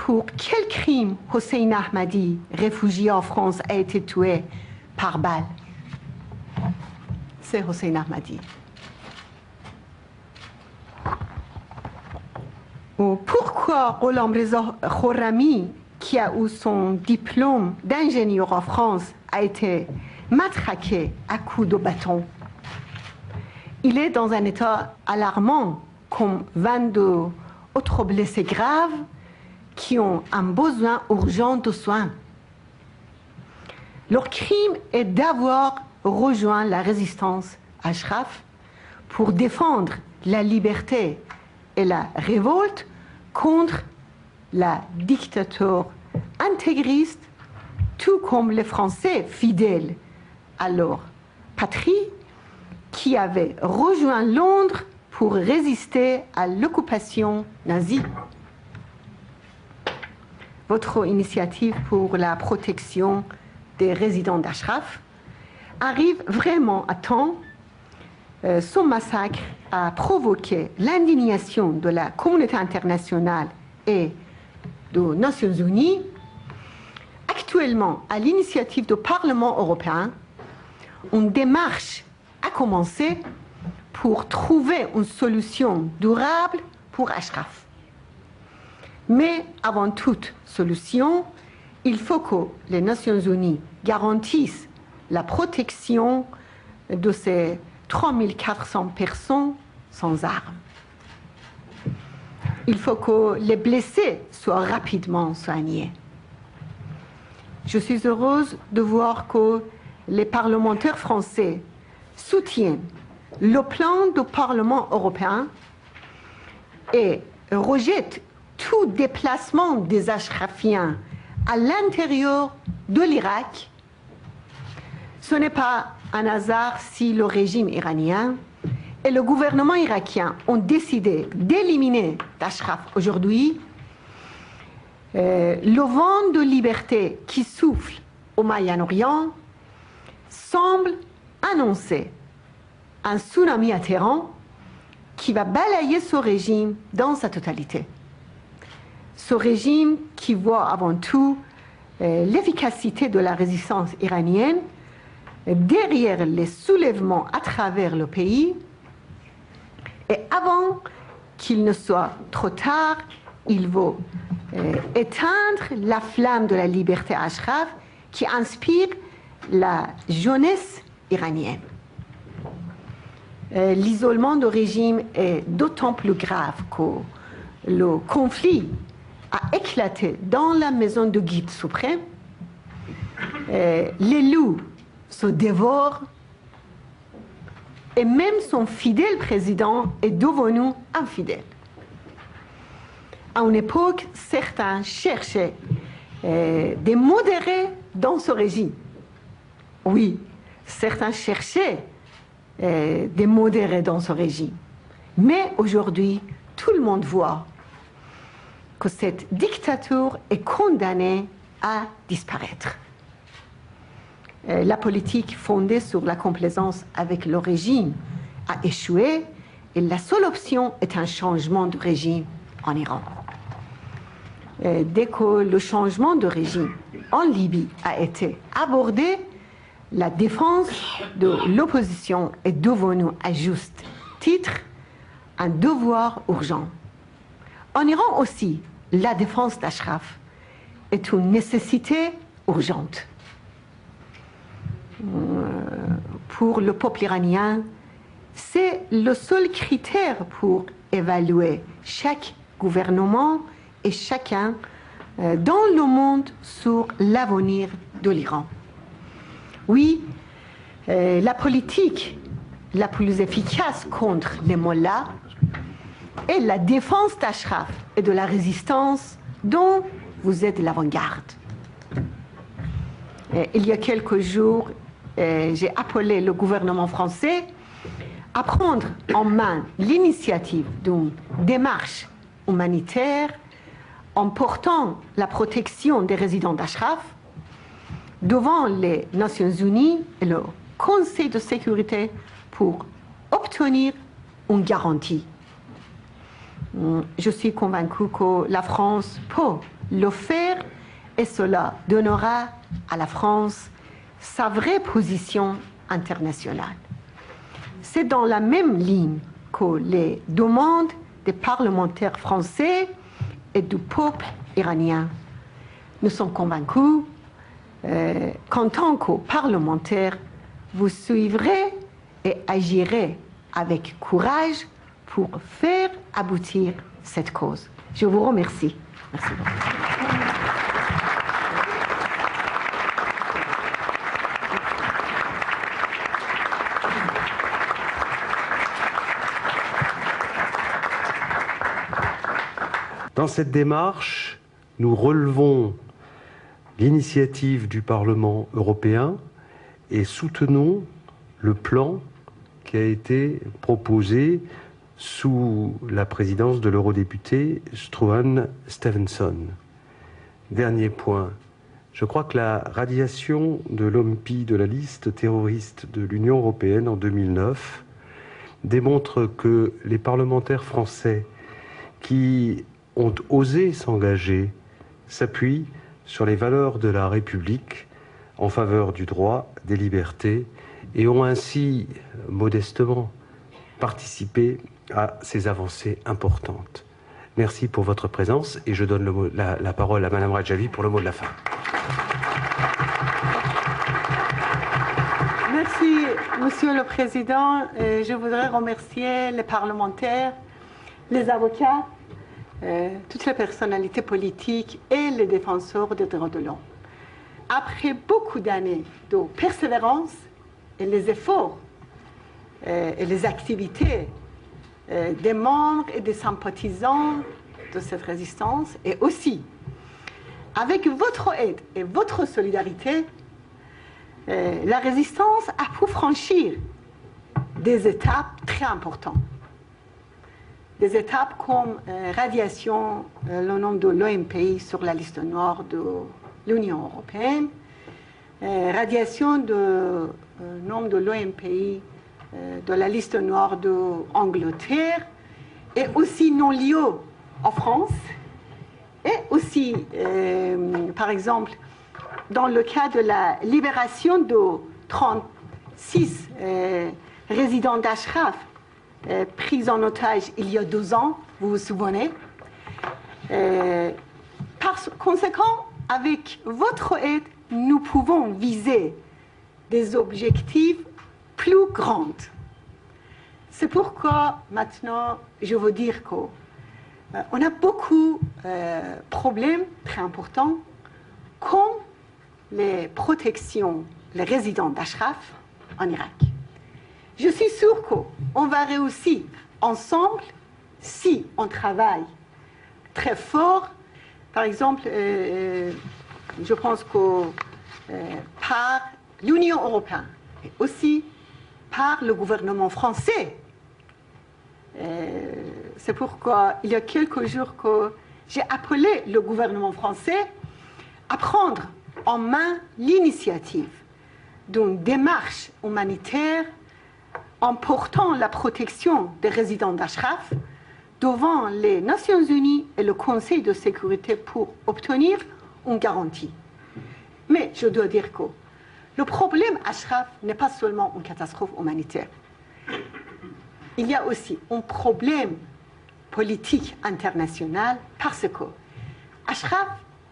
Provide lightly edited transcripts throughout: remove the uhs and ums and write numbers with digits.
pour quel crime Hossein Ahmadi, réfugié en France, a été tué par balle? C'est Hossein Ahmadi. Pourquoi Gholam Reza Khorrami, qui a eu son diplôme d'ingénieur en France, a été matraqué à coups de bâton? Il est dans un état alarmant, comme 22 autres blessés graves qui ont un besoin urgent de soins. Leur crime est d'avoir rejoint la résistance Ashraf pour défendre la liberté et la révolte contre la dictature intégriste, tout comme les Français fidèles à leur patrie qui avaient rejoint Londres pour résister à l'occupation nazie. Votre initiative pour la protection des résidents d'Ashraf arrive vraiment à temps. Son massacre a provoqué l'indignation de la communauté internationale et des Nations Unies. Actuellement, à l'initiative du Parlement européen, une démarche a commencé pour trouver une solution durable pour Ashraf. Mais avant toute solution, il faut que les Nations Unies garantissent la protection de ces 3400 personnes sans armes. Il faut que les blessés soient rapidement soignés. Je suis heureuse de voir que les parlementaires français soutiennent le plan du Parlement européen et rejettent tout déplacement des Ashrafiens à l'intérieur de l'Irak. Ce n'est pas un hasard si le régime iranien et le gouvernement irakien ont décidé d'éliminer Ashraf aujourd'hui. Le vent de liberté qui souffle au Moyen-Orient semble annoncer un tsunami à Téhéran qui va balayer ce régime dans sa totalité. Ce régime qui voit avant tout l'efficacité de la résistance iranienne derrière les soulèvements à travers le pays. Et avant qu'il ne soit trop tard, il va éteindre la flamme de la liberté à Ashraf qui inspire la jeunesse iranienne. L'isolement du régime est d'autant plus grave que le conflit a éclaté dans la maison du guide suprême. Les loups se dévorent et même son fidèle président est devenu infidèle. À une époque, certains cherchaient des modérés dans ce régime. Oui, certains cherchaient des modérés dans ce régime. Mais aujourd'hui, tout le monde voit que cette dictature est condamnée à disparaître. La politique fondée sur la complaisance avec le régime a échoué et la seule option est un changement de régime en Iran. Dès que le changement de régime en Libye a été abordé, la défense de l'opposition est devenue à juste titre un devoir urgent. En Iran aussi, la défense d'Ashraf est une nécessité urgente. Pour le peuple iranien, c'est le seul critère pour évaluer chaque gouvernement et chacun dans le monde sur l'avenir de l'Iran. Oui, la politique la plus efficace contre les mollahs est la défense d'Ashraf et de la résistance dont vous êtes l'avant-garde. Il y a quelques jours, j'ai appelé le gouvernement français à prendre en main l'initiative d'une démarche humanitaire en portant la protection des résidents d'Ashraf devant les Nations Unies et le Conseil de sécurité pour obtenir une garantie. Je suis convaincue que la France peut le faire et cela donnera à la France sa vraie position internationale. C'est dans la même ligne que les demandes des parlementaires français et du peuple iranien. Nous sommes convaincus qu'en tant que parlementaires, vous suivrez et agirez avec courage pour faire aboutir cette cause. Je vous remercie. Merci. Dans cette démarche, nous relevons l'initiative du Parlement européen et soutenons le plan qui a été proposé sous la présidence de l'eurodéputé Struan Stevenson. Dernier point, je crois que la radiation de l'OMPI de la liste terroriste de l'Union européenne en 2009 démontre que les parlementaires français qui ont osé s'engager s'appuient sur les valeurs de la République en faveur du droit, des libertés, et ont ainsi modestement participé à ces avancées importantes. Merci pour votre présence et je donne la parole à Madame Rajavi pour le mot de la fin. Merci, Monsieur le Président. Je voudrais remercier les parlementaires, les avocats, toutes les personnalités politiques et les défenseurs des droits de l'homme. Après beaucoup d'années de persévérance et les efforts et les activités des membres et des sympathisants de cette résistance, et aussi avec votre aide et votre solidarité, la résistance a pu franchir des étapes très importantes. Des étapes comme radiation le nom de l'OMPI sur la liste noire de l'Union européenne, radiation de nom de l'OMPI de la liste noire de l'Angleterre, et aussi non-lieu en France, et aussi, par exemple, dans le cas de la libération de 36 résidents d'Ashraf pris en otage il y a 2 ans, vous vous souvenez. Par conséquent, avec votre aide, nous pouvons viser des objectifs plus grands. C'est pourquoi maintenant, je veux dire qu'on a beaucoup de problèmes très importants, comme les protections, les résidents d'Ashraf en Irak. Je suis sûre qu'on va réussir ensemble si on travaille très fort. Par exemple, je pense que par l'Union européenne et aussi par le gouvernement français. C'est pourquoi il y a quelques jours que j'ai appelé le gouvernement français à prendre en main l'initiative d'une démarche humanitaire en portant la protection des résidents d'Ashraf devant les Nations Unies et le Conseil de sécurité pour obtenir une garantie. Mais je dois dire que le problème Ashraf n'est pas seulement une catastrophe humanitaire. Il y a aussi un problème politique international parce que Ashraf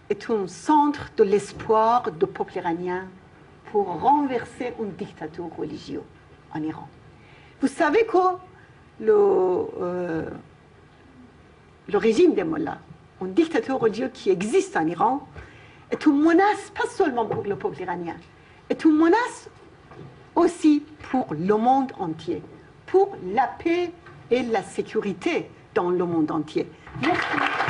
est un centre de l'espoir du peuple iranien pour renverser une dictature religieuse en Iran. Vous savez que le régime des mollahs, une dictature religieuse qui existe en Iran, est une menace pas seulement pour le peuple iranien, est une menace aussi pour le monde entier, pour la paix et la sécurité dans le monde entier. Merci.